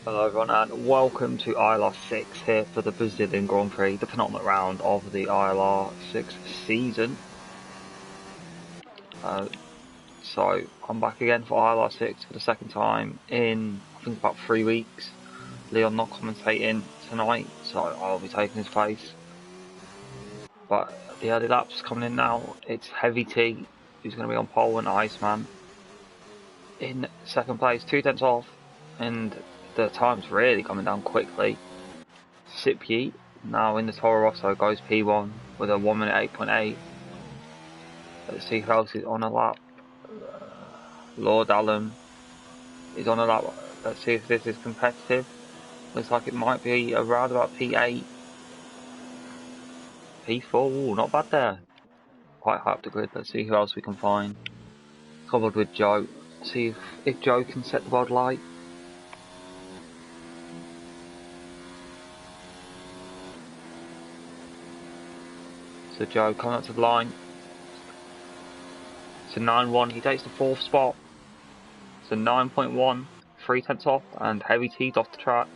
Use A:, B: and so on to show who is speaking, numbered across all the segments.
A: Hello everyone and welcome to ILR6 here for the Brazilian Grand Prix, the penultimate round of the ILR6 season. So I'm back again for ILR6 for the second time in I think about 3 weeks. Leon not commentating tonight, so I'll be taking his place. But the early laps coming in now. It's Heavy T who's going to be on pole and Iceman in second place, 2/10 off, and the time's really coming down quickly. Sipier now in the Toro Rosso goes P1 with a 1 minute 8.8. Let's see who else is on a lap. Lord Allen is on a lap. Let's see if this is competitive. Looks like it might be around about P8. P4, ooh, not bad there. Quite high up the grid. Let's see who else we can find. Coupled with Joe. See if Joe can set the world light. So Joe coming up to the line. It's a 9.1. He takes the 4th spot. It's a 9.1. 3/10 off, and Heavy T's off the track.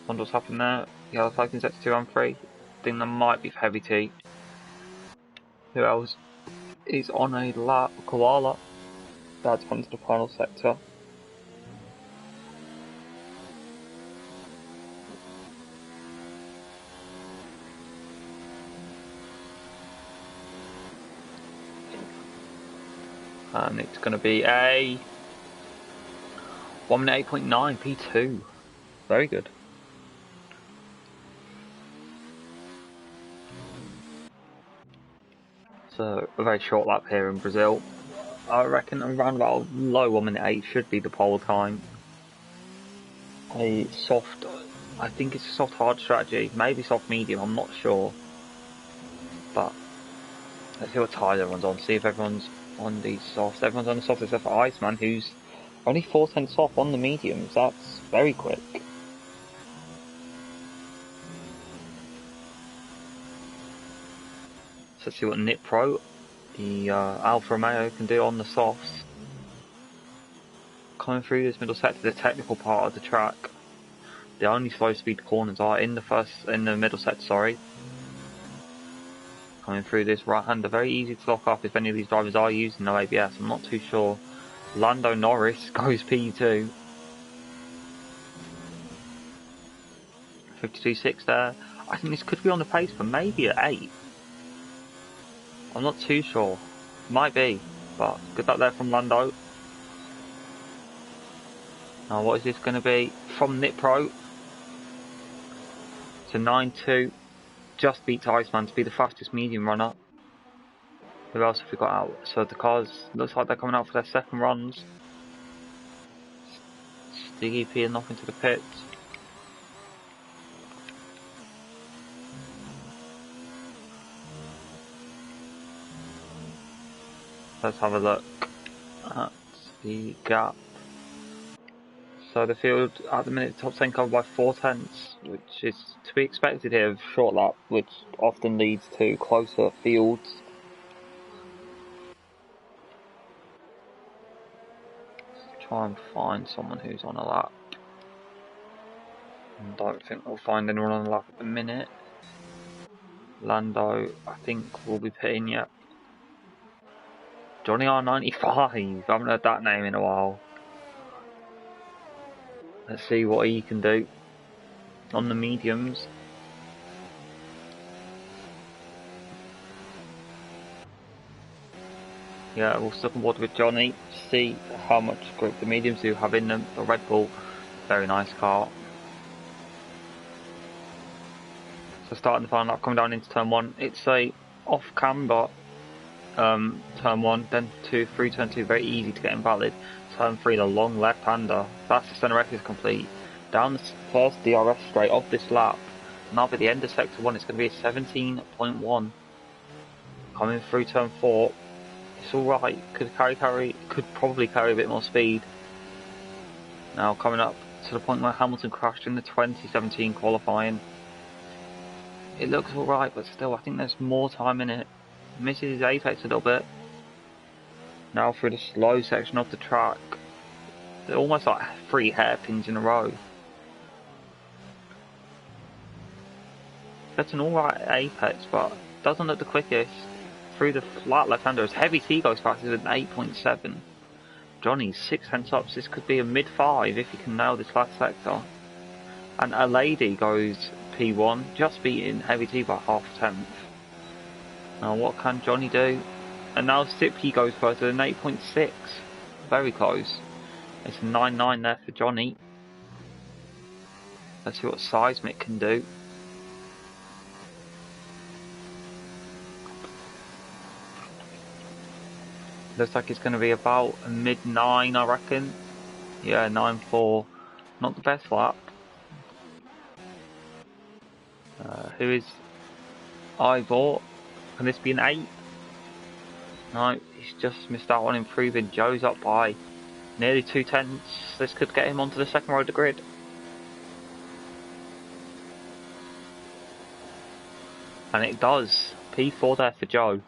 A: Wonder what's happened there. Yellow flag in sector 2 and 3. I think that might be for Heavy T. Who else is on a lap? Koala. That's onto the final sector. And it's going to be a 1 minute 8.9 P2. Very good. So a very short lap here in Brazil. I reckon around about low 1 minute 8 should be the pole time. A soft, I think it's a soft hard strategy, maybe soft medium, I'm not sure. But let's see what tyres everyone's on, see if everyone's on these softs. Everyone's on the softs except for Iceman, who's only 4/10 off on the mediums. That's very quick. So let's see what Nip Pro, the Alfa Romeo, can do on the softs. Coming through this middle sector, the technical part of the track. The only slow speed corners are in the middle sector, sorry. Coming through this right hander, very easy to lock up if any of these drivers are using no ABS, I'm not too sure. Lando Norris goes P2. 52.6 there. I think this could be on the pace for maybe at 8. I'm not too sure. Might be, but good luck there from Lando. Now what is this going to be? From Nip Pro. It's a 9.2. Just beats Iceman to be the fastest medium runner. Who else have we got out? So the cars, looks like they're coming out for their second runs. Stiggy peeing off into the pits. Let's have a look at the gap. So the field at the minute, top 10 covered by 4/10, which is to be expected here of short lap, which often leads to closer fields. Let's try and find someone who's on a lap. I don't think we'll find anyone on a lap at the minute. Lando, I think, will be pitting yet. Johnny R95, I haven't heard that name in a while. Let's see what he can do on the mediums. Yeah, we'll stick on board with Johnny to see how much grip the mediums do have in them. The Red Bull, very nice car. So starting the final lap, coming down into turn 1. It's a off camber turn 1, then 2, 3, turn 2, very easy to get invalid. Turn 3, the long left-hander. That's the centre is complete. Down the first DRS straight of this lap. Now by the end of sector 1, it's going to be a 17.1. Coming through turn 4. It's alright, could probably carry a bit more speed. Now coming up to the point where Hamilton crashed in the 2017 qualifying. It looks alright, but still I think there's more time in it. Misses his apex a little bit. Now through the slow section of the track. They're almost like 3 hairpins in a row. That's an alright apex, but doesn't look the quickest. Through the flat left-handers, Heavy T goes fast with an 8.7. Johnny's 6 tenths up, so this could be a mid-5 if he can nail this last sector. And a lady goes P1, just beating Heavy T by half a tenth. Now what can Johnny do? And now Sipke goes first with an 8.6. Very close. It's a 9.9 there for Johnny. Let's see what Seismic can do. Looks like it's going to be about a mid-9, I reckon. Yeah, 9.4. Not the best lap. Who is Ivor? Can this be an 8? No, he's just missed out on improving. Joe's up by nearly 2 tenths. This could get him onto the second row of the grid. And it does. P4 there for Joe.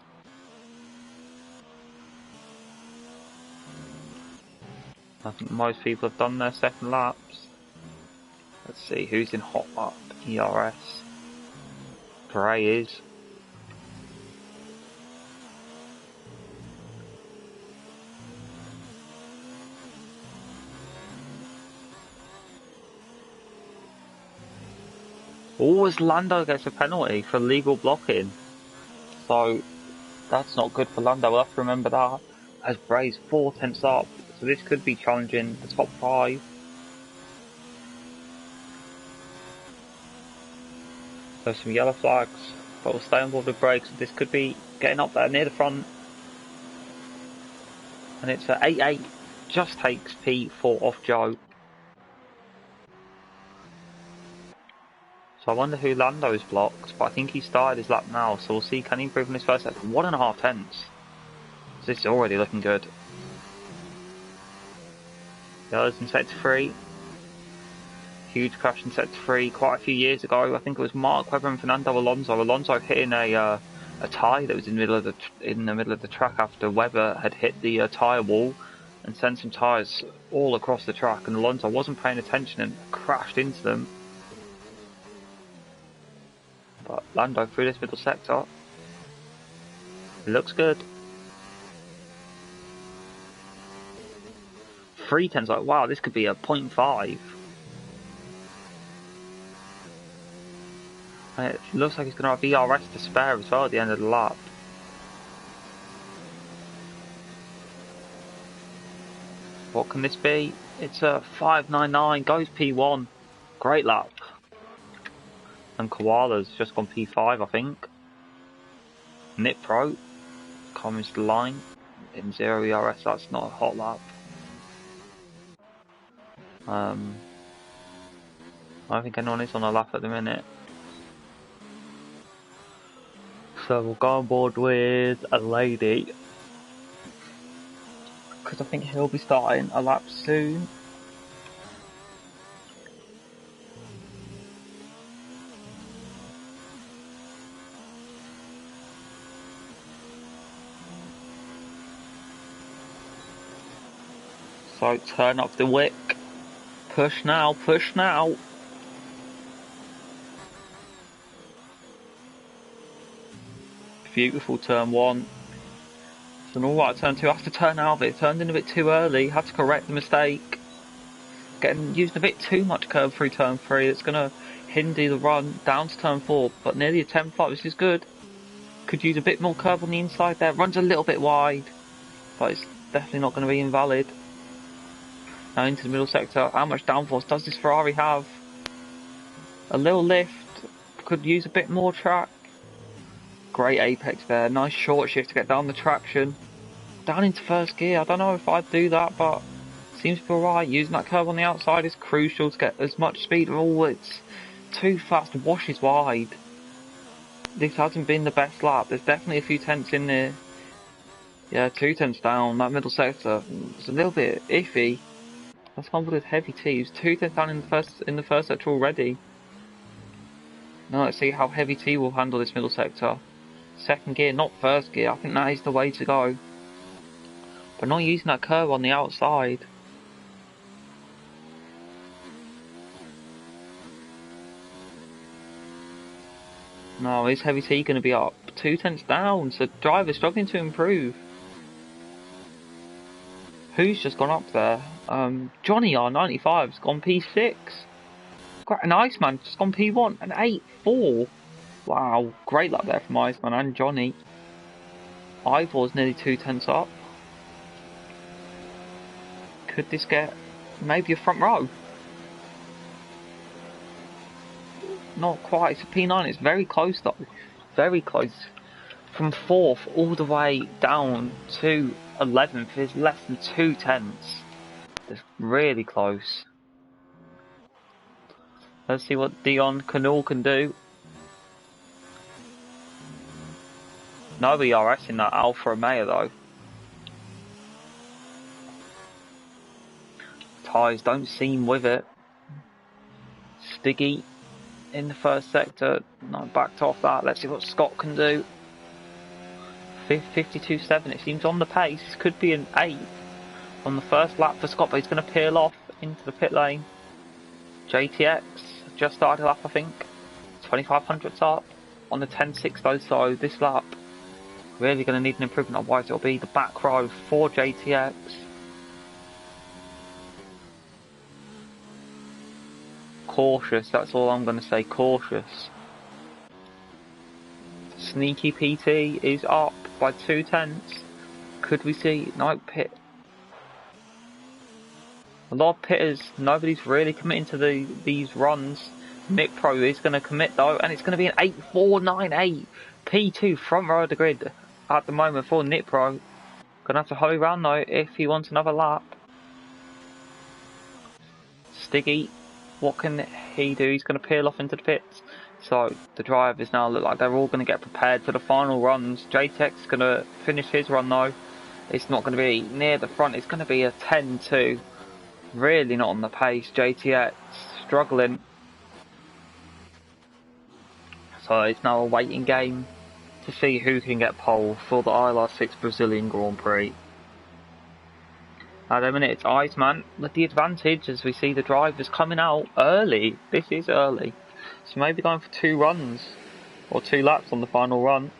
A: I think most people have done their second laps. Let's see who's in hot lap. ERS. Prix is. Always Lando gets a penalty for legal blocking. So that's not good for Lando. We'll have to remember that. As Prix's 4 tenths up. So this could be challenging the top 5. There's some yellow flags, but we'll stay on board with brakes. This could be getting up there near the front. And it's an 8.8. Just takes P4 off Joe. So I wonder who Lando's blocked, but I think he started his lap now. So we'll see, can he improve in his first lap? 1.5 tenths. So this is already looking good. The others in sector 3. Huge crash in sector 3 quite a few years ago. I think it was Mark Webber and Fernando Alonso. Alonso hitting a tyre that was in the middle of the track after Webber had hit the tyre wall and sent some tyres all across the track. And Alonso wasn't paying attention and crashed into them. But Lando through this middle sector. It looks good. 3 tenths, like wow, this could be a 0.5. And it looks like he's going to have ERS to spare as well at the end of the lap. What can this be? It's a 5.99, goes P1. Great lap. And Koala's just gone P5, I think. Nip Pro comes to the line in 0 ERS, that's not a hot lap. I don't think anyone is on a lap at the minute. So we'll go on board with a lady. Because I think he'll be starting a lap soon. So turn up the wick. Push now, push now. Beautiful turn 1. It's an alright turn 2. Has to turn out of it. Turned in a bit too early. Had to correct the mistake. Using a bit too much curve through turn 3. It's going to hinder the run down to turn 4. But nearly a 10.5, which is good. Could use a bit more curve on the inside there. Runs a little bit wide. But it's definitely not going to be invalid. Now into the middle sector. How much downforce does this Ferrari have? A little lift. Could use a bit more track. Great apex there. Nice short shift to get down the traction. Down into first gear. I don't know if I'd do that, but seems to be alright. Using that curve on the outside is crucial to get as much speed. Oh, it's too fast. Washes wide. This hasn't been the best lap. There's definitely a few tenths in there. Yeah, 2 tenths down. That middle sector. It's a little bit iffy. Let's go with Heavy T. He's 2 tenths down in the first sector already. Now let's see how Heavy T will handle this middle sector. Second gear, not first gear. I think that is the way to go. But not using that curve on the outside. No, is Heavy T going to be up 2 tenths down? So driver's struggling to improve. Who's just gone up there? Johnny R95's gone P6. Got an Iceman just gone P1 and 8-4. Wow, great luck there from Iceman and Johnny. Ivor's nearly 2 tenths up. Could this get maybe a front row? Not quite. It's a P9. It's very close though. Very close. From 4th all the way down to 11th is less than 2 tenths. It's really close. Let's see what Dion Canal can do. No ERS in that Alfa Romeo though. Tyres don't seem with it. Stiggy in the first sector. No, backed off that. Let's see what Scott can do. 52.7. It seems on the pace. Could be an 8 on the first lap for Scott, but he's going to peel off into the pit lane. JTX just started lap, I think. 2500s up on the 10.6 though, so this lap really going to need an improvement, otherwise it'll be the back row for JTX. Cautious, that's all I'm going to say, cautious. Sneaky PT is up by 2 tenths. Could we see no pit? A lot of pitters, nobody's really committing to these runs. Nick Pro is going to commit though, and it's going to be an 8.498 P2 front row of the grid at the moment for Nick Pro. Going to have to hurry around though if he wants another lap. Stiggy, what can he do? He's going to peel off into the pits. So the drivers now look like they're all going to get prepared for the final runs. JTX is going to finish his run though. It's not going to be near the front. It's going to be a 10-2. Really not on the pace. JTX struggling. So it's now a waiting game to see who can get pole for the ILR6 Brazilian Grand Prix. At the minute it's Iceman with the advantage as we see the drivers coming out early. This is early. So maybe going for 2 runs or 2 laps on the final run.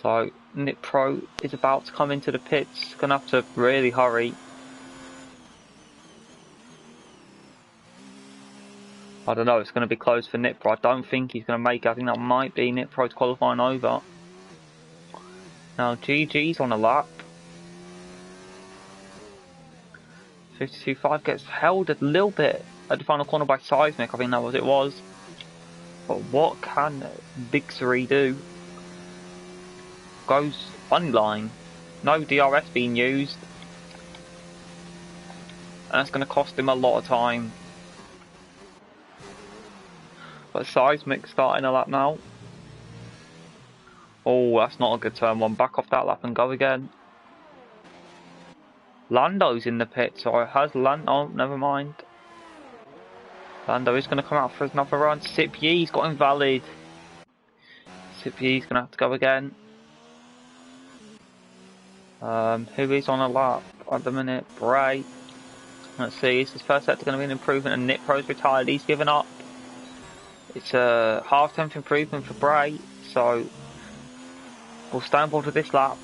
A: So Nick Pro is about to come into the pits. Gonna have to really hurry. I don't know, it's going to be close for Nick Pro. I don't think he's going to make it. I think that might be Nick Pro's qualifying over. Now GG's on a lap. 52.5 gets held a little bit at the final corner by Seismic. I think that was it was. But what can Bixery do? Goes funny line. No DRS being used. And that's going to cost him a lot of time. But Seismic starting a lap now. Oh, that's not a good turn one. Back off that lap and go again. Lando's in the pit, so it has Lando. Oh, never mind. Lando is going to come out for another run. Sipye's got invalid. Sipye's going to have to go again. Who is on a lap at the minute? Prix. Let's see, is his first sector going to be an improvement and Nick Pro's retired. He's given up. It's a half-tenth improvement for Prix, so we'll stay on board with this lap.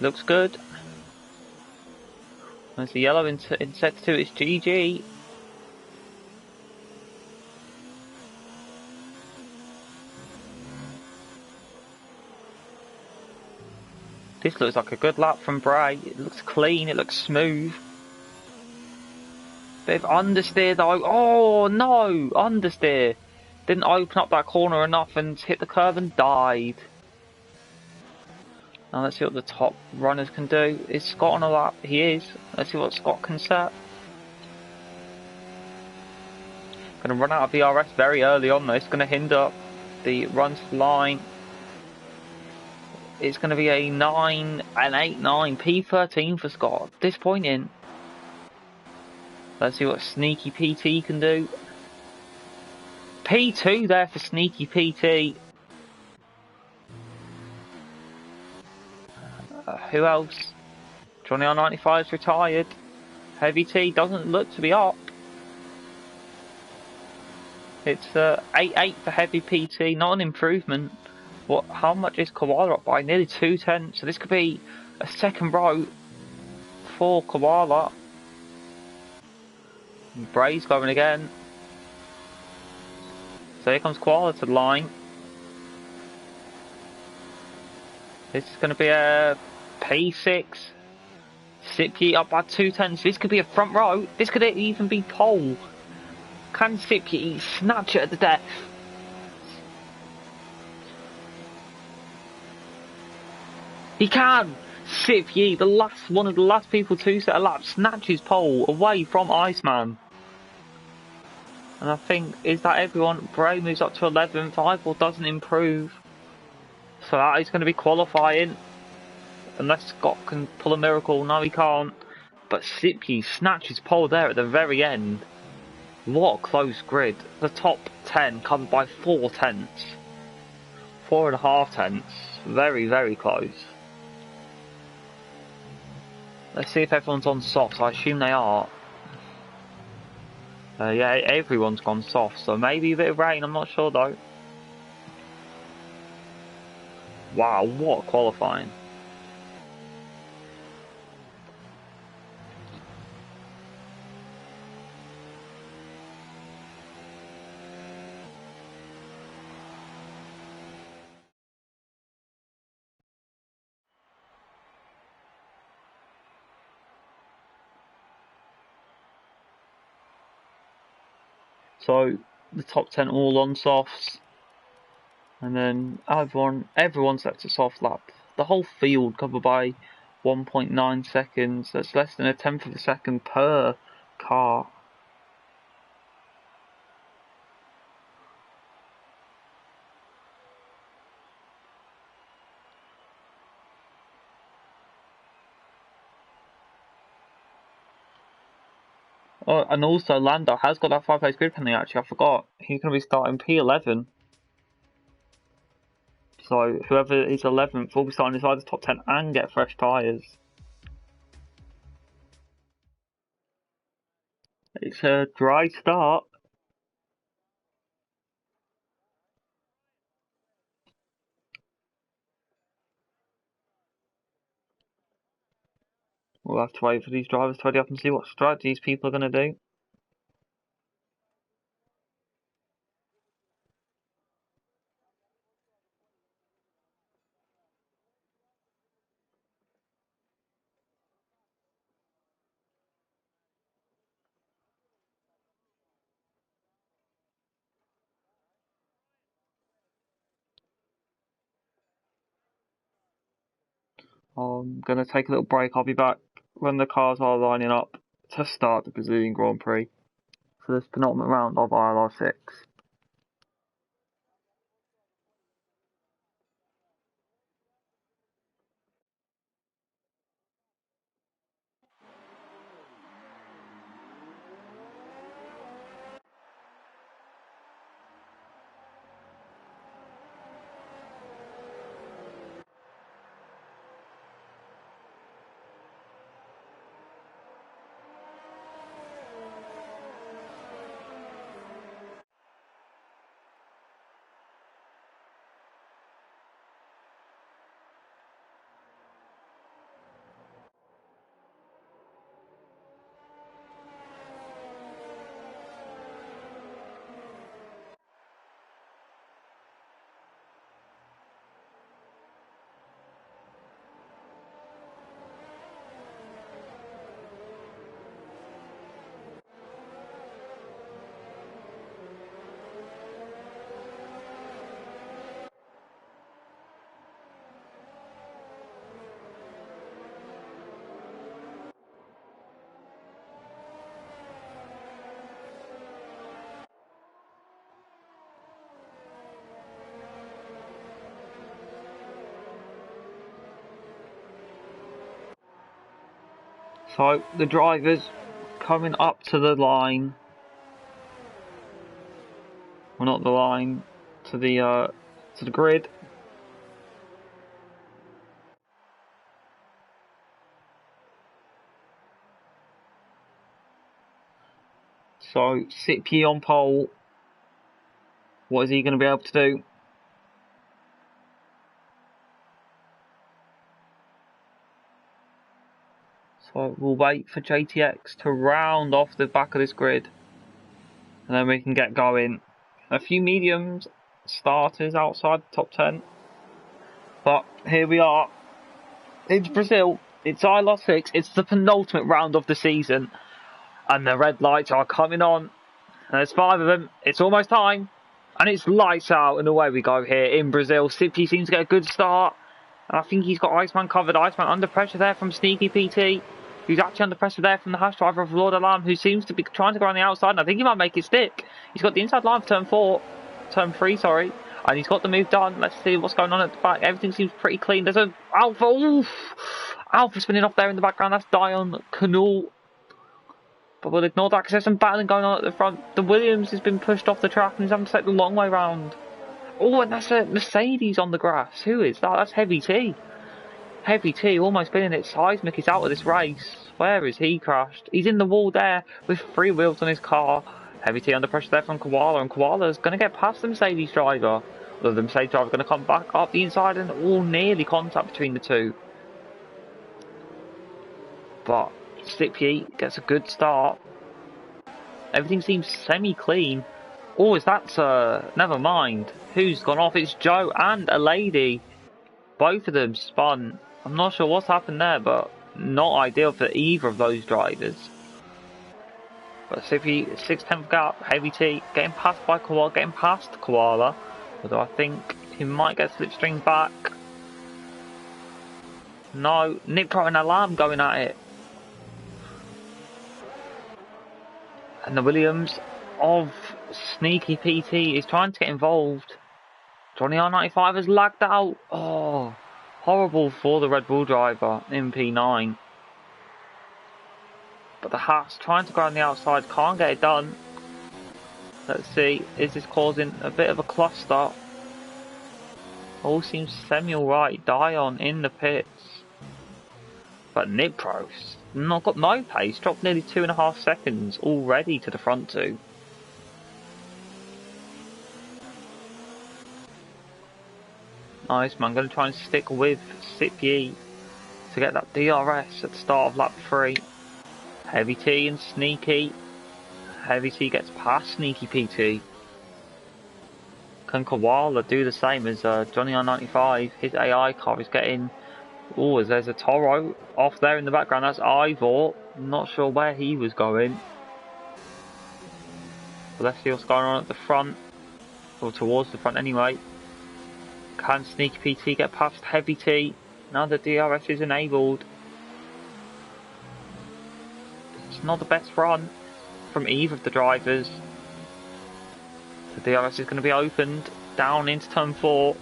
A: Looks good. There's the yellow in sector 2, it's GG. This looks like a good lap from Prix. It looks clean, it looks smooth. Bit of understeer though. Oh no! Understeer. Didn't open up that corner enough and hit the curve and died. Now let's see what the top runners can do. Is Scott on a lap? He is. Let's see what Scott can set. Gonna run out of VRS very early on though. It's gonna hinder the run to the line. It's going to be a 9 and 8-9 P13 for Scott. Disappointing. Let's see what Sneaky PT can do. P2 there for Sneaky PT. Who else? Johnny R95's retired. Heavy T doesn't look to be up. It's 8-8 for Heavy PT, not an improvement. What? How much is Koala up by? Nearly 2/10. So this could be a second row for Koala. Bray's going again. So here comes Koala to the line. This is going to be a P6. Sipke up by 2/10. This could be a front row. This could even be pole. Can Sipke snatch it at the death? He can! Sipke, one of the last people to set a lap, snatches pole away from Iceman. And I think, is that everyone? Bray moves up to 11th. Ivor doesn't improve. So that is going to be qualifying. Unless Scott can pull a miracle. No, he can't. But Sipke snatches pole there at the very end. What a close grid. The top 10 covered by 4/10. 4.5 tenths. Very, very close. Let's see if everyone's on softs. I assume they are. Yeah, everyone's gone soft, so maybe a bit of rain, I'm not sure though. Wow, what qualifying. So, the top 10 all on softs. And then everyone sets a soft lap. The whole field covered by 1.9 seconds. That's less than a tenth of a second per car. Oh, and also Lando has got that 5-place grid penalty actually, I forgot. He's going to be starting P11. So whoever is 11th will be starting inside the top 10 and get fresh tyres. It's a dry start. We'll have to wait for these drivers to ready up and see what strategies people are going to do. I'm going to take a little break. I'll be back when the cars are lining up to start the Brazilian Grand Prix for this penultimate round of ILR6. So the drivers coming up to the line. Well, not the line, to the grid. So, Sippy on pole. What is he going to be able to do? So, we'll wait for JTX to round off the back of this grid. And then we can get going. A few mediums starters outside the top 10. But here we are. It's Brazil. It's ILR6. It's the penultimate round of the season. And the red lights are coming on. And there's 5 of them. It's almost time. And it's lights out. And away we go here in Brazil. Sippy seems to get a good start. And I think he's got Iceman covered. Iceman under pressure there from Sneaky PT. Who's actually under pressure there from the hash driver of Lord Alarm. Who seems to be trying to go on the outside. And I think he might make it stick. He's got the inside line for turn 3, sorry. And he's got the move done. Let's see what's going on at the back. Everything seems pretty clean. There's a Alpha. Oof. Alpha spinning off there in the background. That's Dion Canal. But we'll ignore that because there's some battling going on at the front. The Williams has been pushed off the track and he's having to take the long way round. Oh, and that's a Mercedes on the grass. Who is that? That's Heavy T. Heavy T almost spinning it. Seismic is out of this race. Where is he crashed? He's in the wall there with 3 wheels on his car. Heavy T under pressure there from Koala, and Koala's going to get past the Mercedes driver. Although the Mercedes driver is going to come back up the inside and all nearly contact between the two. But Sippy gets a good start. Everything seems semi-clean. Oh, is that never mind. Who's gone off? It's Joe and a lady. Both of them spun. I'm not sure what's happened there, but not ideal for either of those drivers. But Sippy, 6/10 gap, Heavy T, getting past by Koala, getting past Koala. Although I think he might get slipstream back. No, Nipro and Alarm going at it. And the Williams of Sneaky PT is trying to get involved. Johnny R95 has lagged out. Oh, horrible for the Red Bull driver in P9. But the Haas trying to go on the outside, can't get it done. Let's see, is this causing a bit of a cluster? All seems semi-alright. Dion in the pits. But Nipro's not got no pace, dropped nearly 2.5 seconds already to the front two. Nice man, going to try and stick with Sippy to get that DRS at the start of lap 3. Heavy T and Sneaky. Heavy T gets past Sneaky PT. Can Koala do the same as Johnny R95? His AI car is getting... Oh, there's a Toro off there in the background. That's Ivor. Not sure where he was going. But let's see what's going on at the front. Or towards the front anyway. Can Sneaky PT get past Heavy T? Now the DRS is enabled. It's not the best run from either of the drivers. The DRS is going to be opened down into turn 4.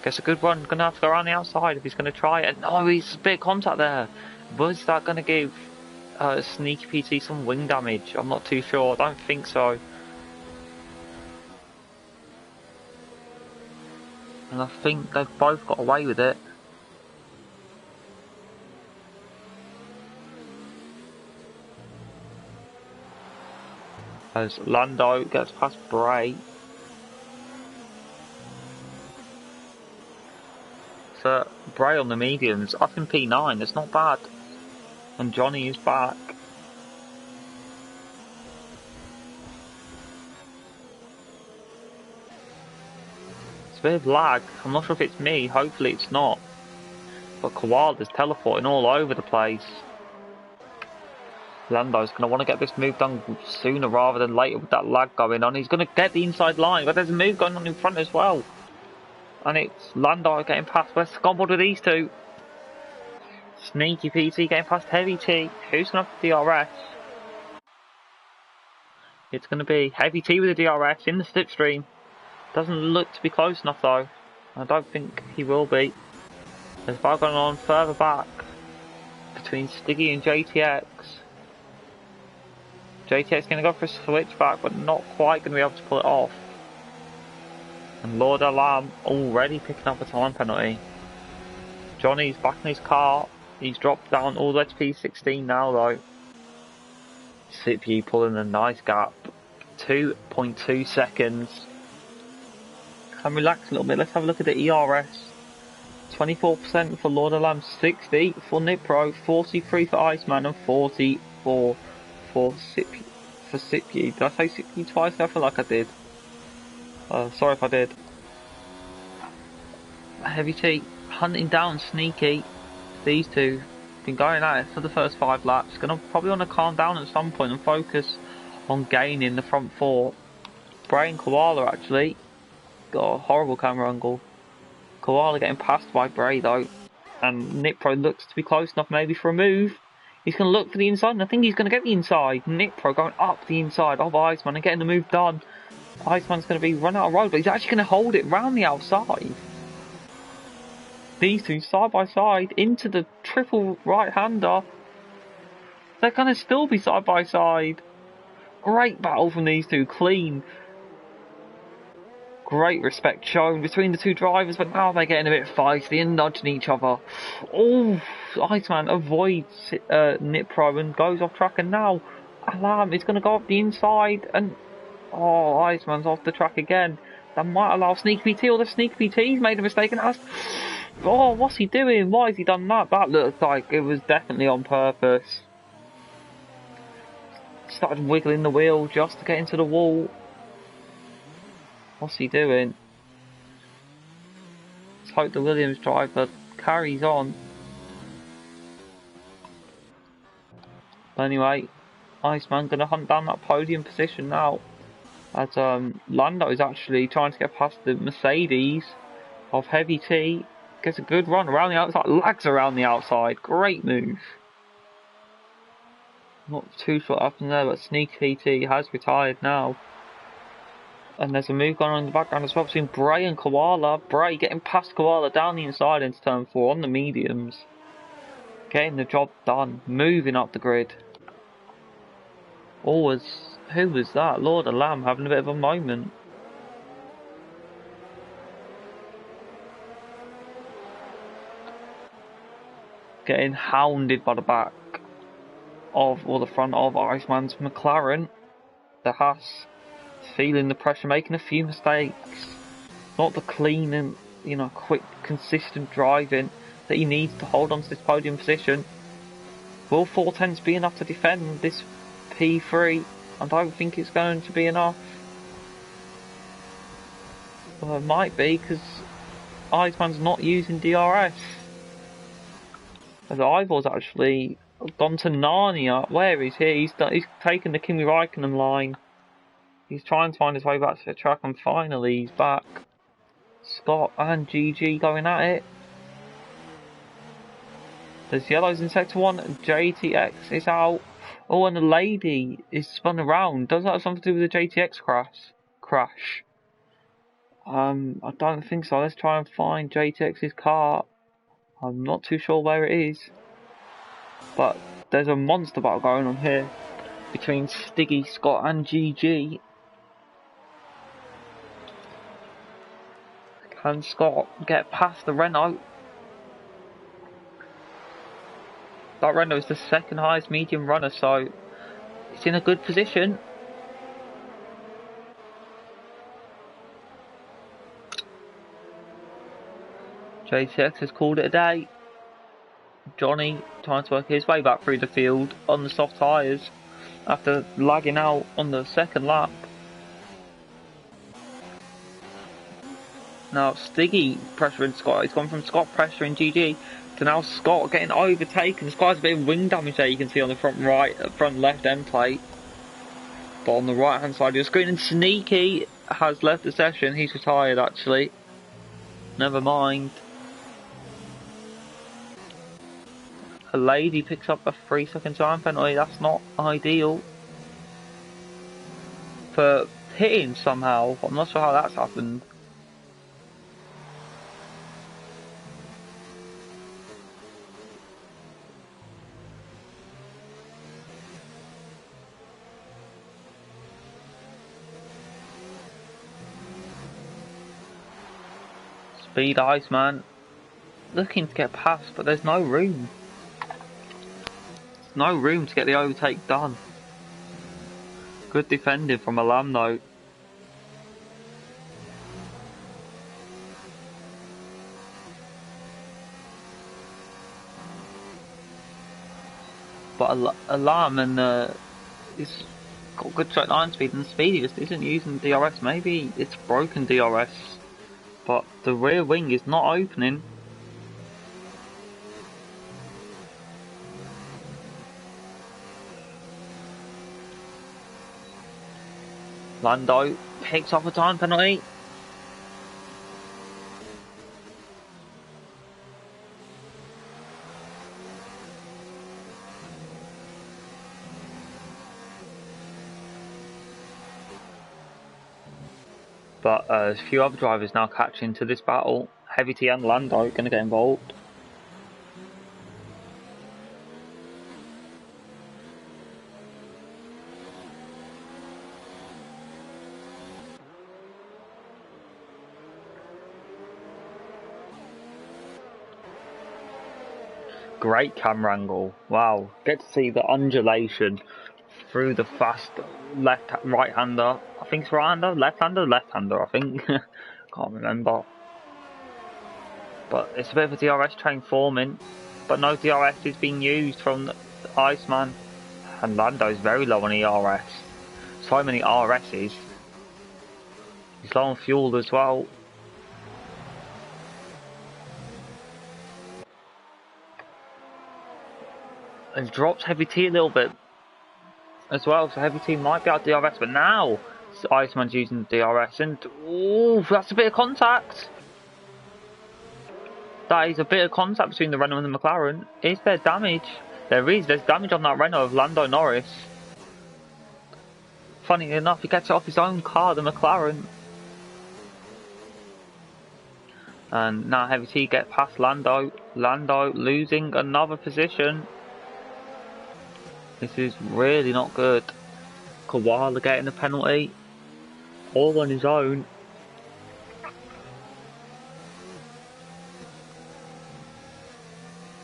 A: Gets a good run. Going to have to go around the outside if he's going to try it. No, he's a bit of contact there. Was that going to give Sneaky PT some wing damage? I'm not too sure. I don't think so. And I think they've both got away with it. As Lando gets past Bray. So Bray on the mediums, up in P9, that's not bad. And Johnny is back. It's a bit of lag, I'm not sure if it's me, hopefully it's not. But Koala's teleporting all over the place. Lando's going to want to get this move done sooner rather than later with that lag going on. He's going to get the inside line, but there's a move going on in front as well. And it's Lando getting past West Scomboard with these two. Sneaky PT getting past Heavy T. Who's going to have the DRS? It's going to be Heavy T with the DRS in the slipstream. Doesn't look to be close enough though. I don't think he will be. There's battle going on further back between Stiggy and JTX. JTX going to go for a switchback, but not quite going to be able to pull it off. And Lord Alarm already picking up a time penalty. Johnny's back in his car. He's dropped down all the way to P16 now though. Sippy pulling a nice gap. 2.2 seconds. Can relax a little bit. Let's have a look at the ERS. 24% for Lord Alarm, 60 for Nipro, 43 for Iceman, and 44 for Sippy. Did I say Sippy twice? I feel like I did. Sorry if I did. Heavy T hunting down Sneaky. These two been going at it for the first 5 laps. Gonna probably want to calm down at some point and focus on gaining the front 4. Bray and Koala actually got a horrible camera angle. Koala getting passed by Bray though, and Nipro looks to be close enough maybe for a move. He's going to look for the inside, and I think he's going to get the inside. Nipro going up the inside of Iceman and getting the move done. Iceman's going to be run out of road, but he's actually going to hold it round the outside. These two side by side into the triple right-hander. They're going to still be side by side. Great battle from these two, clean. Great respect shown between the two drivers, but now they're getting a bit feisty and nudging each other. Oh, Iceman avoids Nipro and goes off track, and now Alarm is going to go up the inside, and oh, Iceman's off the track again. That might allow Sneaky PT, or the Sneaky PT's made a mistake, and oh, what's he doing? Why has he done that? That looks like it was definitely on purpose. Started wiggling the wheel just to get into the wall. What's he doing? Let's hope the Williams driver carries on. But anyway, Iceman going to hunt down that podium position now. As Lando is actually trying to get past the Mercedes of Heavy T. Gets a good run around the outside, lags around the outside. Great move. Not too sure what happened there, but Sneaky PT has retired now. And there's a move going on in the background as well between Bray and Koala. Bray getting past Koala down the inside into turn 4 on the mediums. Getting the job done. Moving up the grid. Who was that? Lord of Lamb having a bit of a moment. Getting hounded by the back of, or the front of Iceman's McLaren. The Haas. Feeling the pressure, making a few mistakes. Not the clean and, quick, consistent driving that he needs to hold on to this podium position. Will 4/10s be enough to defend this P3? I don't think it's going to be enough. Well, it might be, because Iceman's not using DRS. As Ivor's actually gone to Narnia. Where is he? He's taken the Kimi Raikkonen line. He's trying to find his way back to the track, and finally he's back. Scott and GG going at it. There's yellows in sector 1. JTX is out. Oh, and the lady is spun around. Does that have something to do with the JTX crash? I don't think so. Let's try and find JTX's car. I'm not too sure where it is. But there's a monster battle going on here between Stiggy, Scott and GG. Can Scott get past the Renault? That Renault is the second highest medium runner, so it's in a good position. JTX has called it a day. Johnny trying to work his way back through the field on the soft tyres after lagging out on the second lap. Now Stiggy pressuring Scott. He's gone from Scott pressuring GG to now Scott getting overtaken. There's quite a bit of wing damage there you can see on the front left end plate. But on the right hand side of your screen, and Sneaky has left the session. He's retired actually. Never mind. A lady picks up a 3-second time penalty. That's not ideal for hitting somehow. I'm not sure how that's happened. Speed Iceman looking to get past, but there's no room. No room to get the overtake done. Good defending from Alam though. But Alarm and he's got good straight line speed, and Speedy just isn't using DRS. Maybe it's broken DRS, but the rear wing is not opening. Lando picks up a time penalty. But a few other drivers now catching to this battle. Heavy T and Lando going to get involved. Great camera angle. Wow. Get to see the undulation through the fast right-hander. I think it's right-hander, left-hander, I think. Can't remember. But it's a bit of a DRS train forming. But no DRS is being used from the Iceman. And Lando's very low on ERS. So many RSs. He's low on fuel as well. And drops Heavy T a little bit as well, so Heavy T might be out DRS, but now Iceman's using DRS, and ooh, that's a bit of contact. That is a bit of contact between the Renault and the McLaren. Is there damage? There's damage on that Renault of Lando Norris. Funny enough, he gets it off his own car, the McLaren. And now Heavy T get past Lando. Lando losing another position. This is really not good. Koala getting a penalty. All on his own.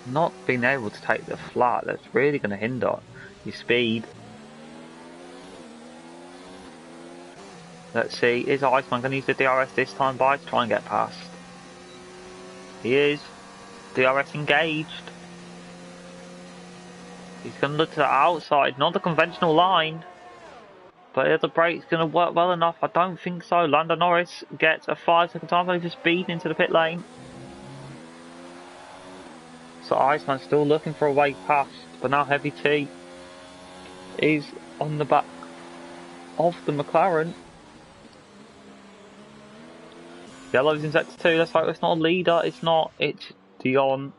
A: Not being able to take the flat, that's really going to hinder your speed. Let's see, is Iceman going to use the DRS this time by to try and get past? He is. DRS engaged. He's going to look to the outside, not the conventional line. But are the brakes going to work well enough? I don't think so. Lando Norris gets a 5-second time penalty for speeding into the pit lane. So Iceman's still looking for a way past. But now Heavy T is on the back of the McLaren. Yellow's in sector 2. Let's hope it's not a leader. It's not. It's Dion.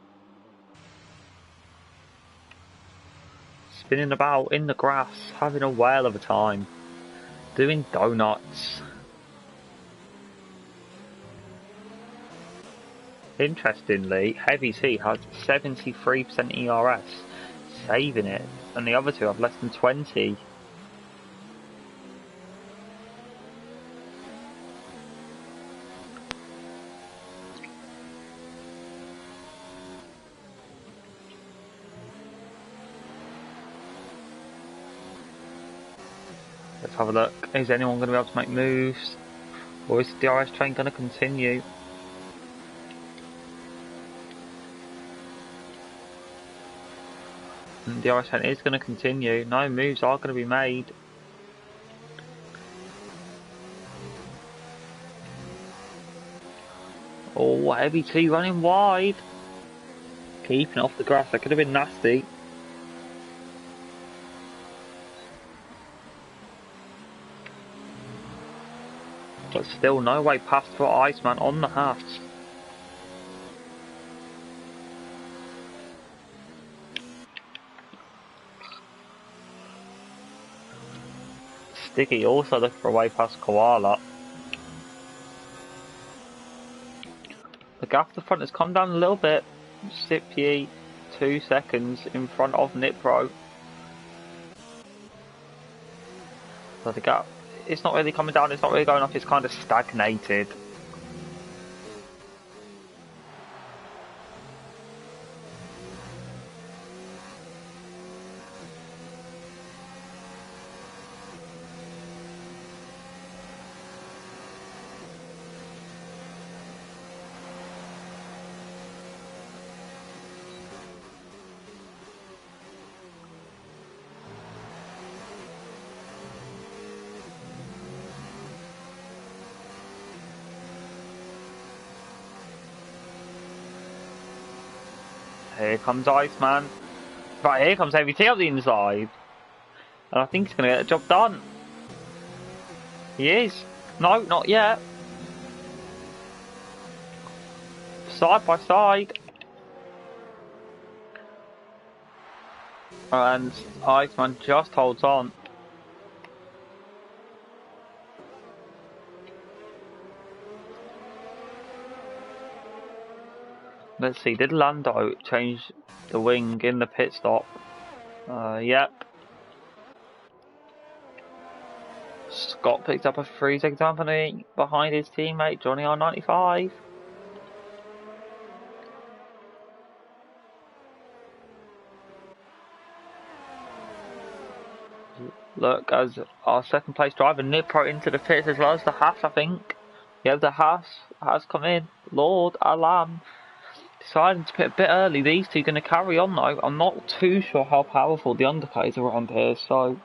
A: Spinning about in the grass, having a whale of a time, doing donuts. Interestingly, Heavy T has 73% ERS, saving it, and the other two have less than 20. Let's have a look. Is anyone going to be able to make moves? Or is the DRS train going to continue? And the DRS train is going to continue. No moves are going to be made. Oh, Heavy T running wide. Keeping it off the grass. That could have been nasty. But still no way past for Iceman on the halves. Sticky also looking for a way past Koala. The gap at the front has come down a little bit. Sippy 2 seconds in front of Nipro. So the gap, it's not really coming down, it's not really going up, it's kind of stagnated. Here comes Iceman. Right, here comes Heavy T up the inside. And I think he's going to get the job done. He is. No, not yet. Side by side. And Iceman just holds on. Let's see, did Lando change the wing in the pit stop? Yep. Scott picked up a 3-second company behind his teammate Johnny R95. Look, as our second place driver Nipro into the pits as well as the Haas, I think. Yeah, the Haas has come in. Lord Alam deciding to pit a bit early. These two going to carry on though. I'm not too sure how powerful the undercuts are around here, so.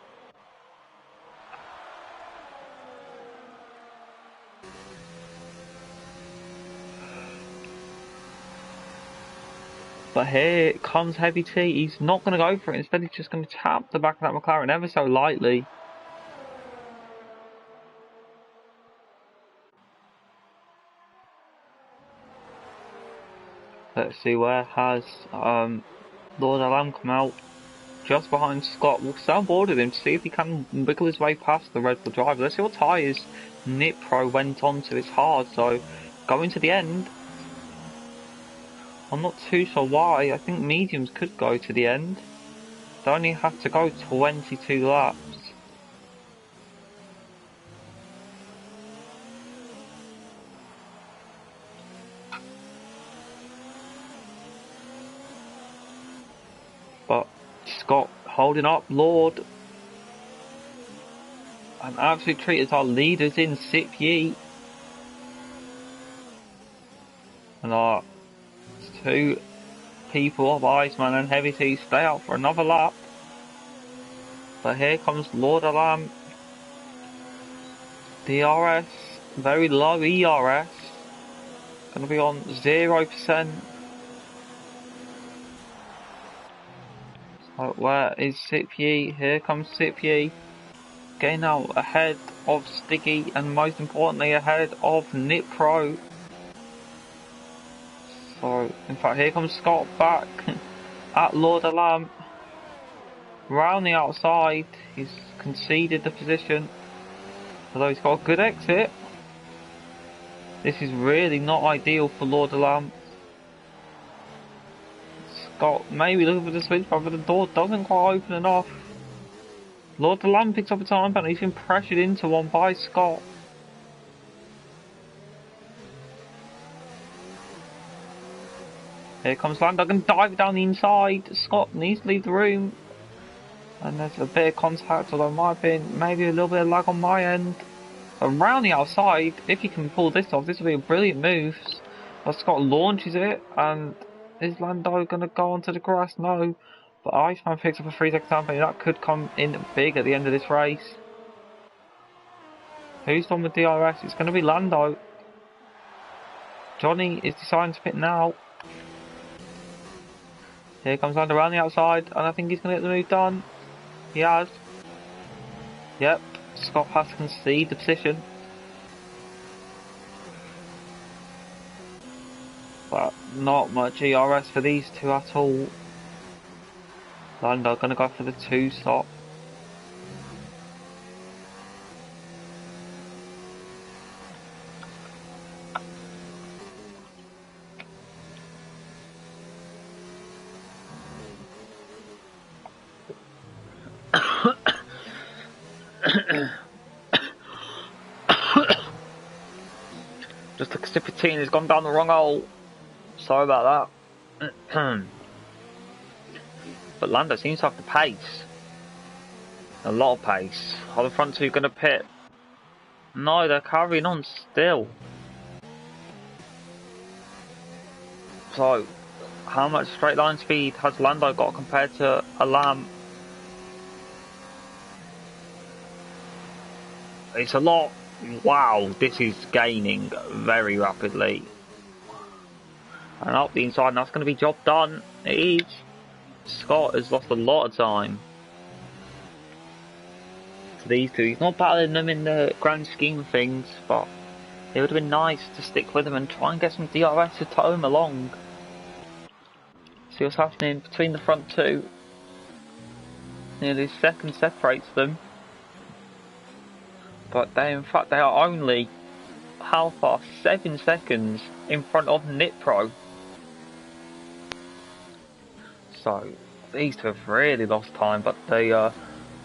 A: But here comes Heavy T. He's not going to go for it. Instead, he's just going to tap the back of that McLaren ever so lightly. Let's see, where has Lord Alam come out? Just behind Scott. We'll stay on board with him to see if he can wiggle his way past the Red Bull driver. Let's see what tyres Nipro went on to. It's hard, so going to the end. I'm not too sure why. I think mediums could go to the end. They only have to go 22 laps. But Scott holding up, Lord. And absolute treat as our leaders in Sip Yi. And our two people of Iceman and Heavy T stay out for another lap. But here comes Lord Alam. DRS, very low ERS. Gonna be on 0%. So where is Sip Yi? Here comes Sip Yi. Getting out ahead of Stiggy and most importantly ahead of Nipro. So, in fact, here comes Scott back at Lord Alam. Round the outside, he's conceded the position. Although he's got a good exit. This is really not ideal for Lord Alam. Scott maybe looking for the switch, but the door doesn't quite open enough. Lord Alam picks up a time penalty. He's been pressured into one by Scott. Here comes Lando, going to dive down the inside. Scott needs to leave the room. And there's a bit of contact, although in my opinion, maybe a little bit of lag on my end. Around the outside, if he can pull this off, this will be a brilliant move. But Scott launches it, and is Lando going to go onto the grass? No. But Iceman picks up a 3-second time penalty. That could come in big at the end of this race. Who's on with DRS? It's going to be Lando. Johnny is deciding to pit now. Here comes Lando around the outside, and I think he's going to get the move done. He has. Yep, Scott has to concede the position. But not much ERS for these two at all. Lando going to go for the 2 stop. Just like Stipitin has gone down the wrong hole. Sorry about that. But Lando seems to have the pace. A lot of pace. Are the front two going to pit? No, they're carrying on still. So, how much straight line speed has Lando got compared to Alam? It's a lot. Wow, this is gaining very rapidly. And up the inside, and that's going to be job done. It is. Scott has lost a lot of time to these two. He's not battling them in the grand scheme of things, but it would have been nice to stick with him and try and get some DRS to tow him along. See what's happening between the front two. Nearly a second separates them. But they, in fact, they are only how far? 7 seconds in front of Nitro. So these two have really lost time, but they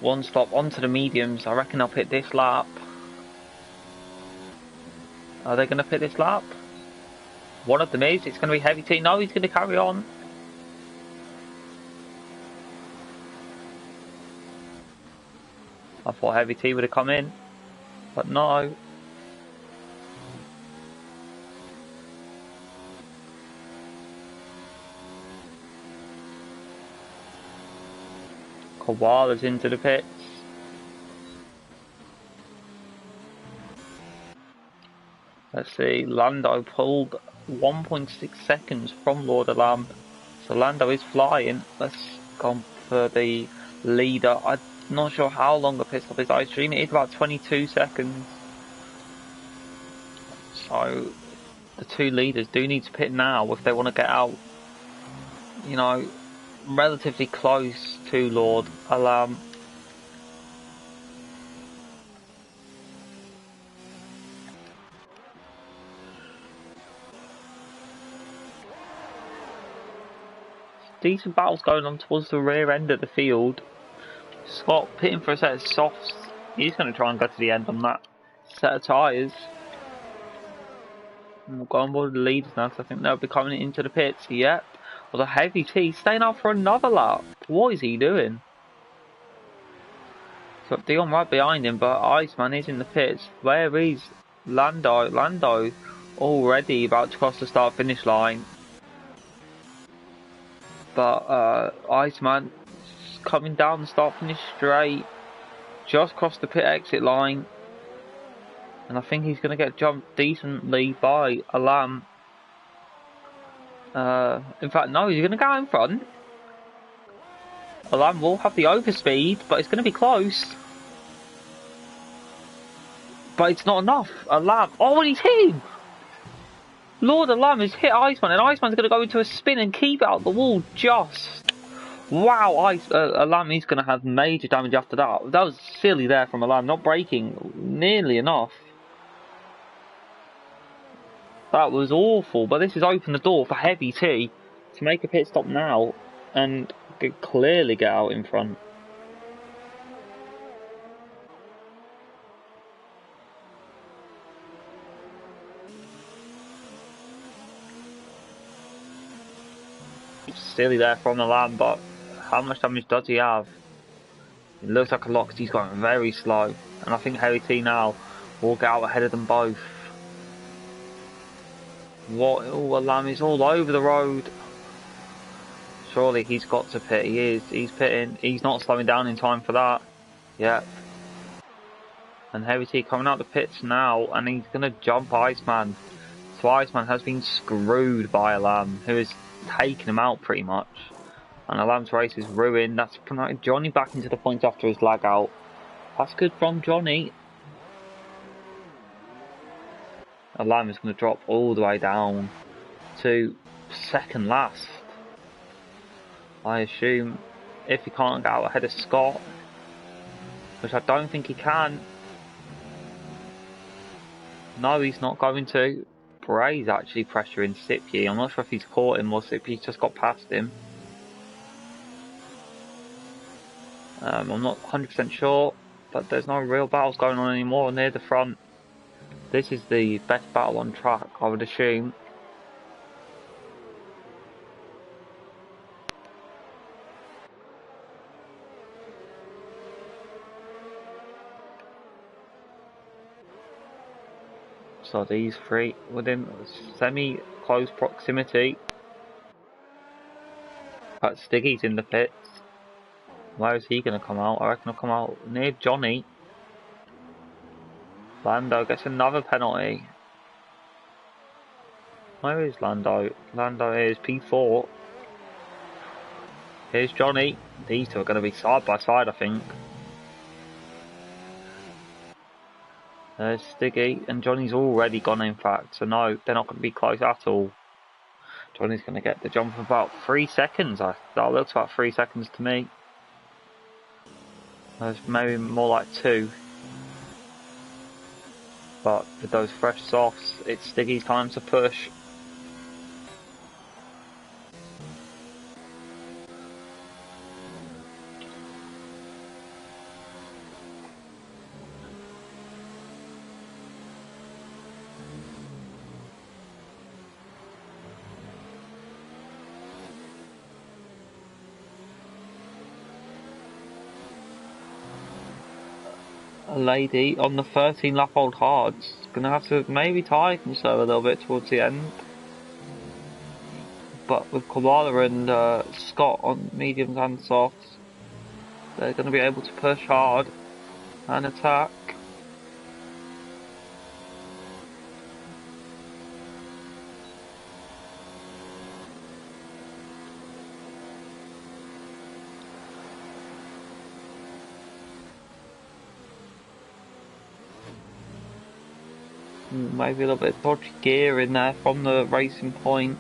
A: one stop onto the mediums. I reckon they'll pit this lap. Are they going to pit this lap? One of them is. It's going to be Heavy T. No, he's going to carry on. I thought Heavy T would have come in, but no. Koala's into the pits. Let's see, Lando pulled 1.6 seconds from Lord Alam. So Lando is flying. Let's go for the leader. I'm not sure how long the pit stop is. I assume it is about 22 seconds. So the two leaders do need to pit now if they want to get out, you know, relatively close to Lord Alam. Decent battles going on towards the rear end of the field. Scott pitting for a set of softs. He's going to try and go to the end on that set of tyres. We'll go on board the leaders now because I think they'll be coming into the pits. Yep. Well, the Heavy T staying out for another lap. What is he doing? Got Dion right behind him, but Iceman is in the pits. Where is Lando? Lando already about to cross the start finish line. But Iceman coming down the start finish straight. Just crossed the pit exit line. And I think he's going to get jumped decently by Alam. In fact, no, he's going to go in front. Alam will have the overspeed, but it's going to be close. But it's not enough. Alam, oh, and he's hit him! Lord Alam has hit Iceman, and Iceman's going to go into a spin and keep it out the wall just. Wow, Alam is going to have major damage after that. That was silly there from Alam, not braking nearly enough. That was awful, but this has opened the door for Heavy T to make a pit stop now and clearly get out in front. Silly there from Alam, but how much damage does he have? It looks like a lot because he's going very slow, and I think Heavy T now will get out ahead of them both. What? Oh, Alam is all over the road. Surely he's got to pit. He is. He's pitting. He's not slowing down in time for that. Yep. And Heavy T coming out the pits now, and he's going to jump Iceman. So Iceman has been screwed by Alam, who has taken him out pretty much. And Alam's race is ruined. That's promoted Johnny back into the points after his lag out. That's good from Johnny. Alam is going to drop all the way down to second last. I assume if he can't get out ahead of Scott, which I don't think he can. No, he's not going to. Prey's actually pressuring Sipke. I'm not sure if he's caught him or Sipke's just got past him. I'm not 100% sure, but there's no real battles going on anymore near the front. This is the best battle on track, I would assume. So these three within semi-close proximity. But Stiggy's in the pits. Where is he going to come out? I reckon he'll come out near Johnny. Lando gets another penalty. Where is Lando? Lando is P4. Here's Johnny. These two are going to be side by side, I think. There's Stiggy, and Johnny's already gone, in fact, so no, they're not going to be close at all. Johnny's going to get the jump of about 3 seconds. That looks like 3 seconds to me. There's maybe more like 2. But with those fresh softs, it's Stiggy's time to push. A lady on the 13 lap old hards gonna have to maybe tie himself a little bit towards the end. But with Koala and Scott on mediums and softs, they're gonna be able to push hard and attack. Maybe a little bit of dodgy gear in there from the racing point.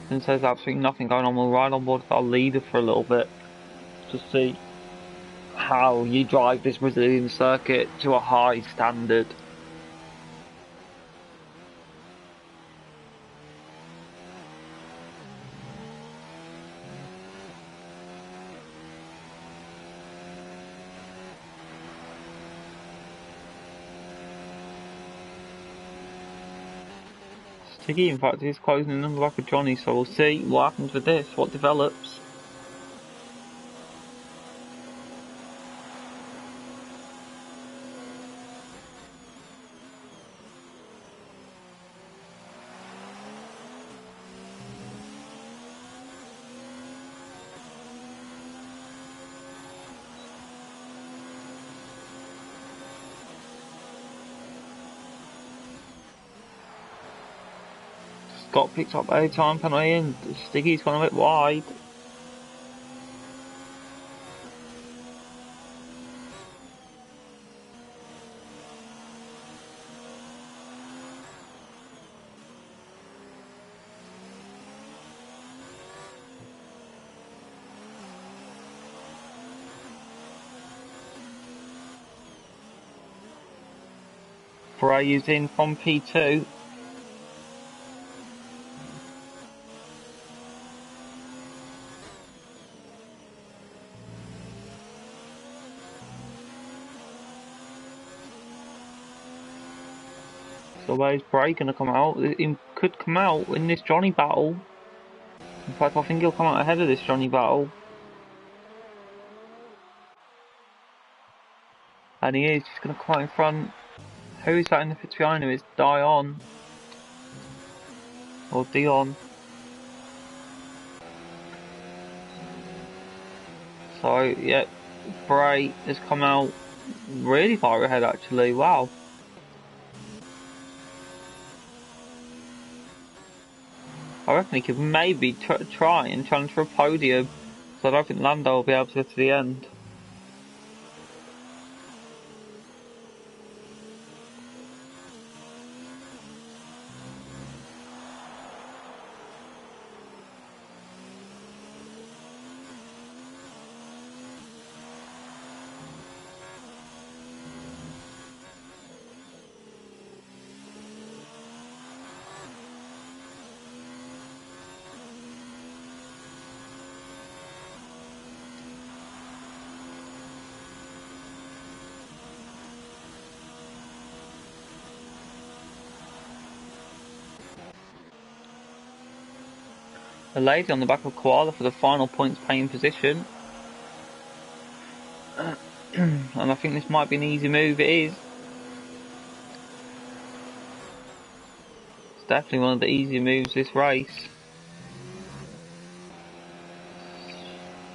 A: Since there's absolutely nothing going on, we'll ride on board with our leader for a little bit to see how you drive this Brazilian circuit to a high standard. Stiggy, in fact, is closing in on the back of Johnny, so we'll see what happens with this, what develops. Scott picks up a time penalty and Stiggy's gone a bit wide. Prix is in from P2. So where's Prix going to come out? He could come out in this Johnny battle. In fact, I think he'll come out ahead of this Johnny battle. And he is just going to come out in front. Who is that in the pits behind him? It's Dion. Or Dion. So, yeah, Prix has come out really far ahead actually, wow. I reckon he could maybe try and challenge for a podium, so I don't think Lando will be able to get to the end. A lady on the back of Koala for the final points paying position. And I think this might be an easy move, it is. definitely one of the easier moves this race.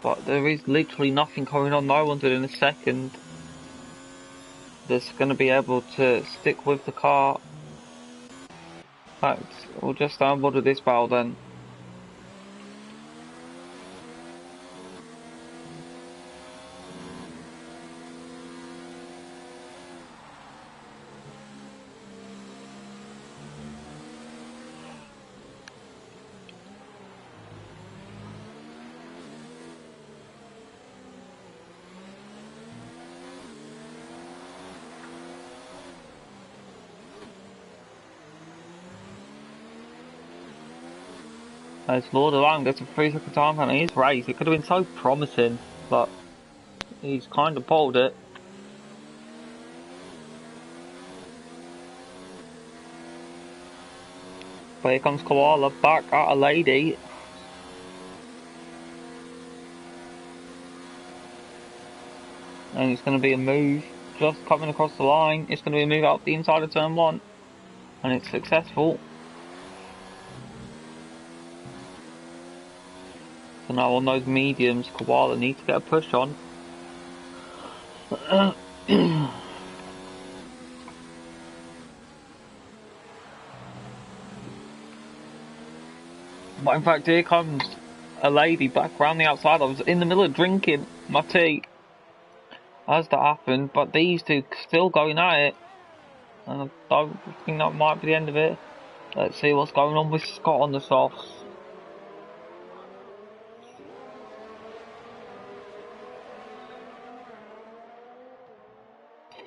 A: But there is literally nothing going on, no one's in a second that's going to be able to stick with the car. In fact, we'll just downboard with this battle then. As Lord Alarm gets a 3-second time penalty in his race, it could have been so promising, but he's kind of pulled it. But here comes Koala back at a lady. And it's going to be a move just coming across the line. It's going to be a move out the inside of turn 1. And it's successful. So now on those mediums, Koala needs to get a push on. But in fact, here comes a lady back round the outside. I was in the middle of drinking my tea as that happened, but these two still going at it. And I don't think that might be the end of it. Let's see what's going on with Scott on the softs.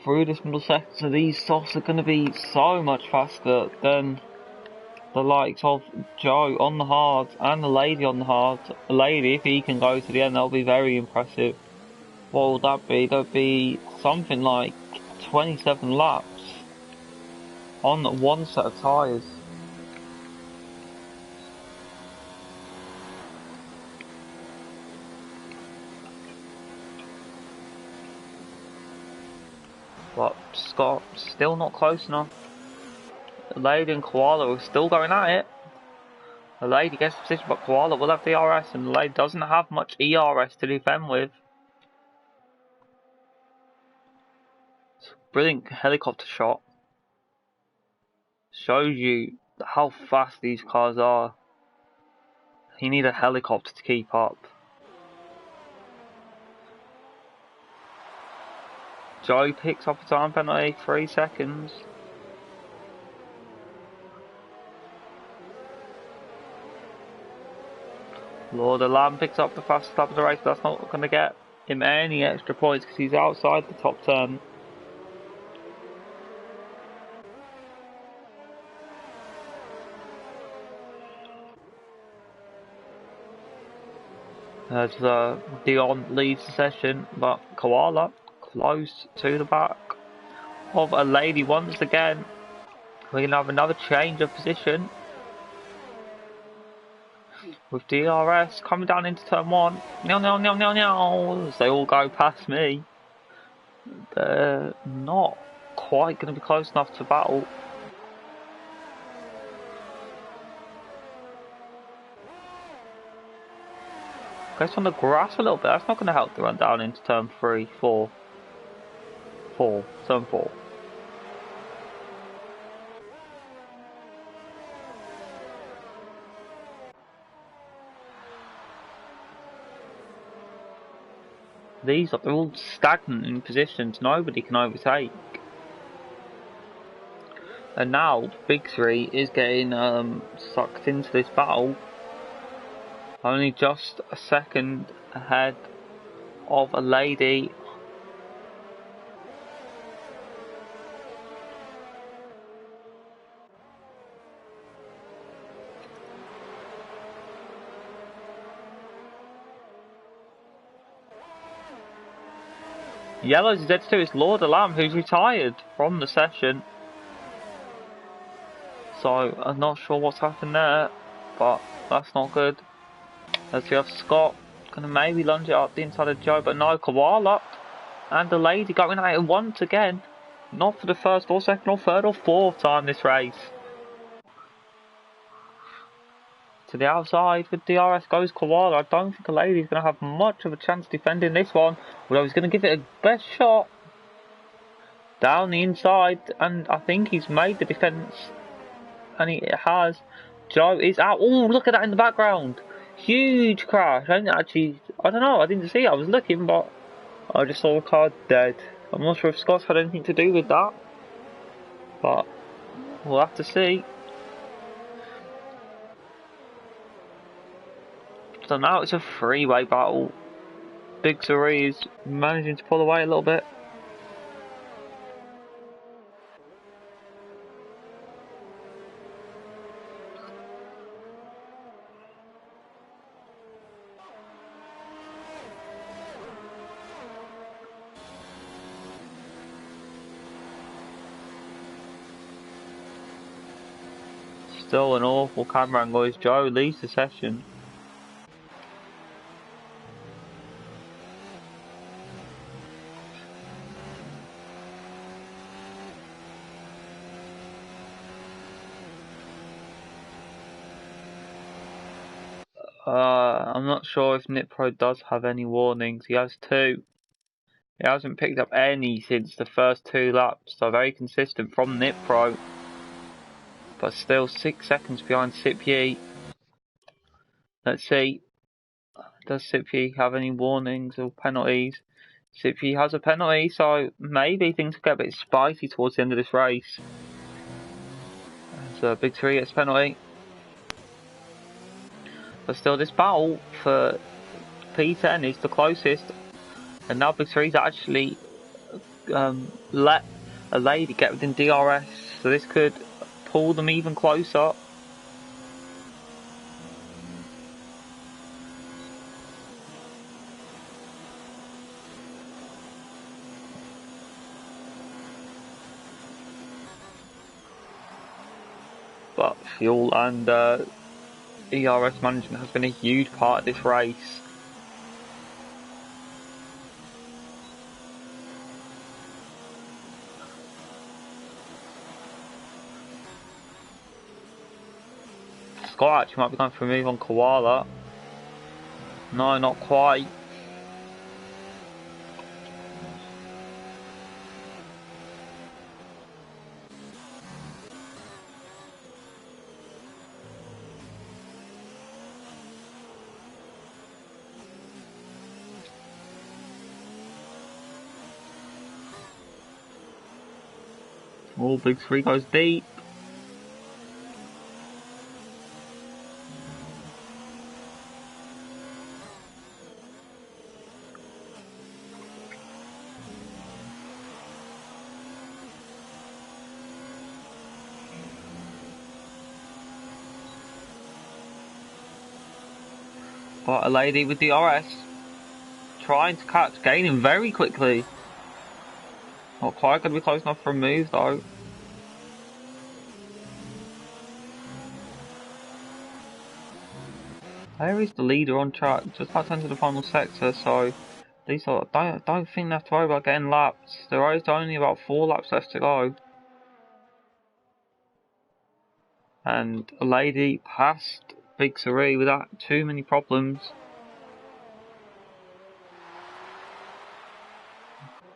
A: Through this middle sector, these softs are going to be so much faster than the likes of Joe on the hard and the lady on the hard. The lady, if he can go to the end, that'll be very impressive. What will that be? That'll be something like 27 laps on one set of tyres. But Scott still not close enough. The lady and Koala are still going at it. The lady gets the position, but Koala will have DRS, and the lady doesn't have much ERS to defend with. Brilliant helicopter shot. Shows you how fast these cars are. You need a helicopter to keep up. Joe picks up a time penalty, 3 seconds. Lord Alarm picks up the fastest lap of the race, but that's not going to get him any extra points because he's outside the top 10. As Dion leads the session, but Koala close to the back of a lady once again. We're going to have another change of position with DRS coming down into turn 1. As they all go past me. They're not quite going to be close enough to battle. Goes on the grass a little bit. That's not going to help the run down into turn 3, 4. Turn 4. These are all stagnant in positions. Nobody can overtake. And now Big 3 is getting sucked into this battle. Only just a second ahead of a lady. Yellow's dead too. It's Lord Alarm who's retired from the session. So I'm not sure what's happened there, but that's not good. As we have Scott gonna maybe lunge it up the inside of Joe, but no, Koala and the lady going at it once again. Not for the first or second or third or fourth time this race. to the outside with DRS goes Koala. I don't think a lady's going to have much of a chance defending this one, although he's going to give it a best shot down the inside, and I think he's made the defence, and he has. Joe is out. Oh, look at that in the background. Huge crash. I don't know, I didn't see it. I was looking, but I just saw the car dead. I'm not sure if Scott's had anything to do with that, but we'll have to see. So now it's a three-way battle. Big Three is managing to pull away a little bit. Still an awful camera angle as Joe leads the session. I'm not sure if Nitpro does have any warnings. He has two. He hasn't picked up any since the first 2 laps, so very consistent from Nitpro. But still 6 seconds behind Sipyi. Let's see. Does Sipyi have any warnings or penalties? Sipyi has a penalty, so maybe things will get a bit spicy towards the end of this race. So Big 3 gets a penalty. But still, this battle for P10 is the closest. And now Big 3's actually let a lady get within DRS. So this could pull them even closer. But fuel and ERS management has been a huge part of this race. Scott actually might be going for a move on Koala. No, not quite. Oh, Big 3 goes deep. But a lady with DRS trying to catch, gaining very quickly. Not quite going to be close enough for a move though. There is the leader on track, just about to enter the final sector, so these are, don't think they have to worry about getting laps. There is only about 4 laps left to go. And a lady passed Big 3 without too many problems.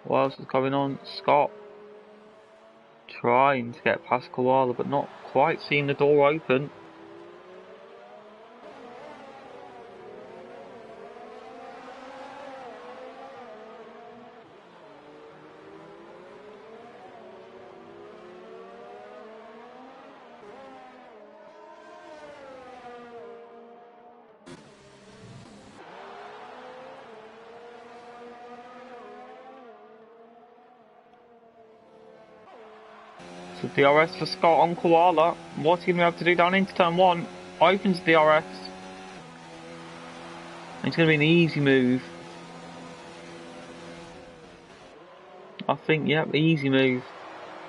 A: What else is going on? Scott trying to get past Koala, but not quite seeing the door open. So DRS for Scott on Koala. What's he going to be able to do down into turn 1? Opens DRS. It's going to be an easy move. I think, yep, easy move.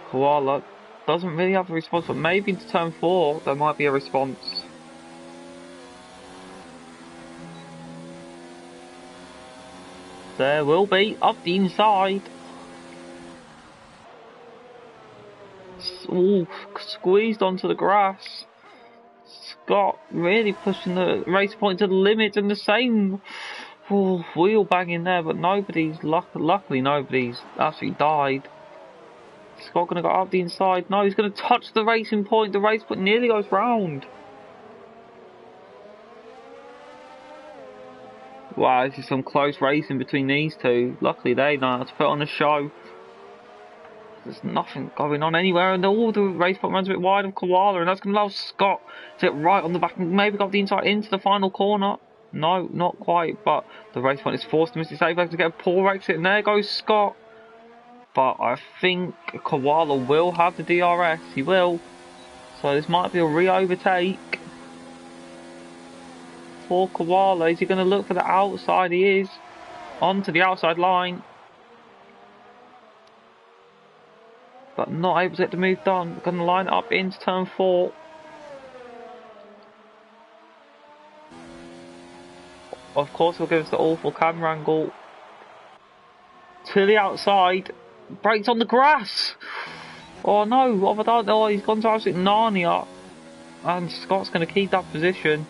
A: Koala doesn't really have a response, but maybe into turn 4 there might be a response. There will be, up the inside. Ooh, squeezed onto the grass. Scott really pushing the race point to the limit, and the same wheel banging there, but luckily nobody's actually died. Scott gonna go up the inside. No, he's gonna touch the racing point. The race point nearly goes round. Wow, this is some close racing between these two. Luckily they know how to put on a show. There's nothing going on anywhere, and all the race point runs a bit wide of Koala, and that's going to allow Scott to get right on the back and maybe got the inside into the final corner. No, not quite, but the race point is forced to miss it safe to get a poor exit, and there goes Scott. But I think Koala will have the DRS, he will. So this might be a re-overtake for Koala. Is he going to look for the outside? He is. Onto the outside line. But not able to get the move done. Going to line it up into turn 4. Of course, we'll give us the awful camera angle. To the outside. Brakes on the grass. Oh no, what have I done? Oh, he's gone to absolute Narnia. And Scott's going to keep that position.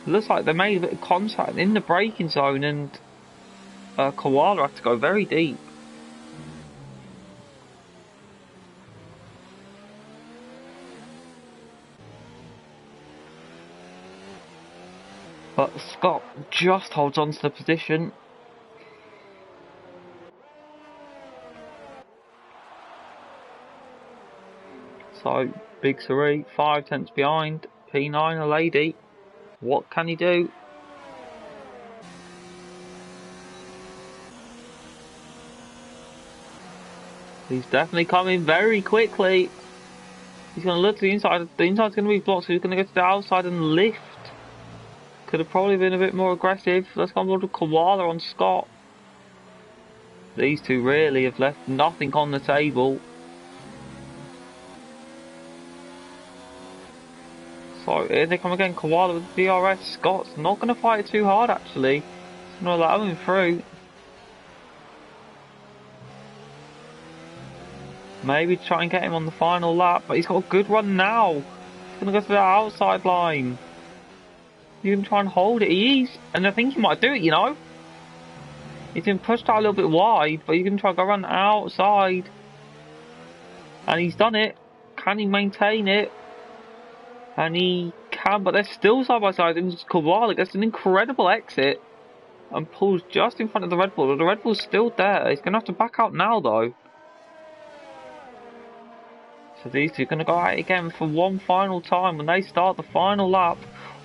A: It looks like they made a bit of contact in the braking zone, and Koala had to go very deep. But Scott just holds on to the position. So, Big Suri, 5 tenths behind. P9, a lady. What can he do? He's definitely coming very quickly. He's going to look to the inside. The inside's going to be blocked, so he's going to go to the outside and lift. Could have probably been a bit more aggressive. Let's go on to Koala on Scott. These two really have left nothing on the table. So here they come again, Koala with the DRS. Scott's not going to fight it too hard actually. He's going to allow him through. Maybe try and get him on the final lap, but he's got a good run now. He's going to go to the outside line. You can try and hold it. He is, and I think he might do it, you know. He's been pushed out a little bit wide, but you can try and go around the outside. And he's done it. Can he maintain it? And he can, but they're still side by side. And Koala gets an incredible exit and pulls just in front of the Red Bull. The Red Bull's still there. He's going to have to back out now, though. So these two are going to go at it again for one final time when they start the final lap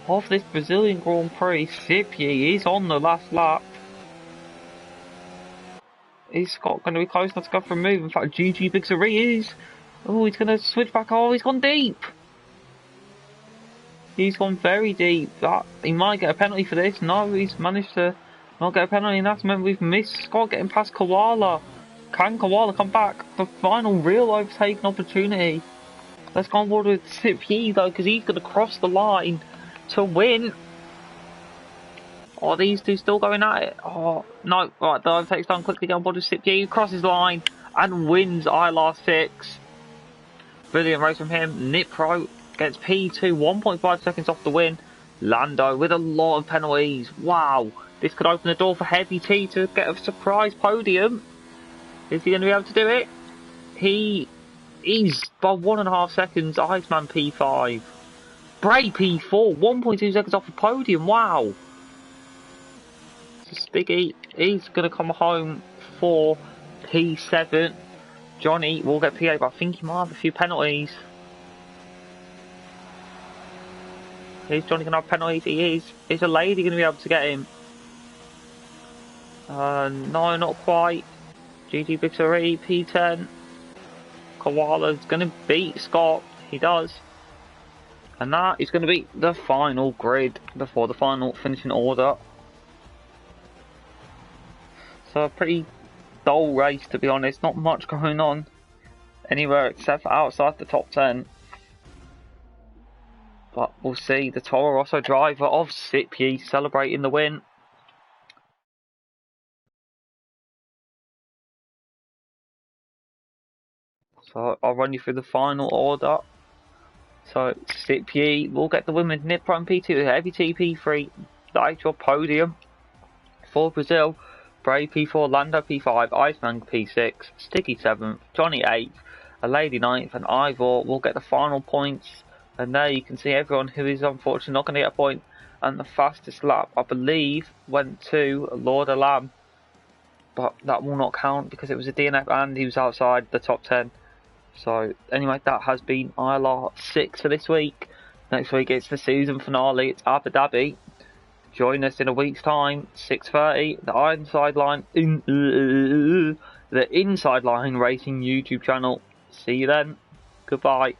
A: of this Brazilian Grand Prix. Sipi is on the last lap. Is Scott going to be close enough to go for a move? In fact, GG Big Suri is. Oh, he's going to switch back. Oh, he's gone deep. He's gone very deep. He might get a penalty for this. No, he's managed to not get a penalty, and that's meant we've missed Scott getting past Koala. Can Koala come back? The final real overtaking opportunity. Let's go on board with Sipi though, because he's going to cross the line to win. Oh, these two still going at it. Oh, no. Right, the overtake's done. Quickly go on board with Sipi. Crosses the line and wins ILR6. Brilliant race from him. Nipro gets P2, 1.5 seconds off the win. Lando with a lot of penalties. Wow. This could open the door for Heavy T to get a surprise podium. Is he going to be able to do it? He's by 1.5 seconds. Iceman P5. Bray P4, 1.2 seconds off the podium. Wow. So Stiggy, he's going to come home for P7. Johnny will get P8, but I think he might have a few penalties. Is Johnny going to have penalties? He is. Is a lady going to be able to get him? No, not quite. GG Big Suri, P10. Koala's going to beat Scott. He does. And that is going to be the final grid before the final finishing order. So a pretty dull race, to be honest. Not much going on anywhere except for outside the top 10. But we'll see. The Toro Rosso driver of Sipi celebrating the win. So I'll run you through the final order. So Sippy will get the women's Nip Prime P2 Heavy TP3 the actual podium for Brazil. Prix P4, Lando P5, Iceman P6, Sticky 7th, Johnny 8th, a Lady 9th, and Ivor will get the final points. And there you can see everyone who is unfortunately not going to get a point. And the fastest lap, I believe, went to Lord of Lamb. But that will not count because it was a DNF and he was outside the top 10. So anyway, that has been ILR6 for this week. Next week it's the season finale. It's Abu Dhabi. Join us in a week's time, 6:30. The Inside Line Racing YouTube channel. See you then. Goodbye.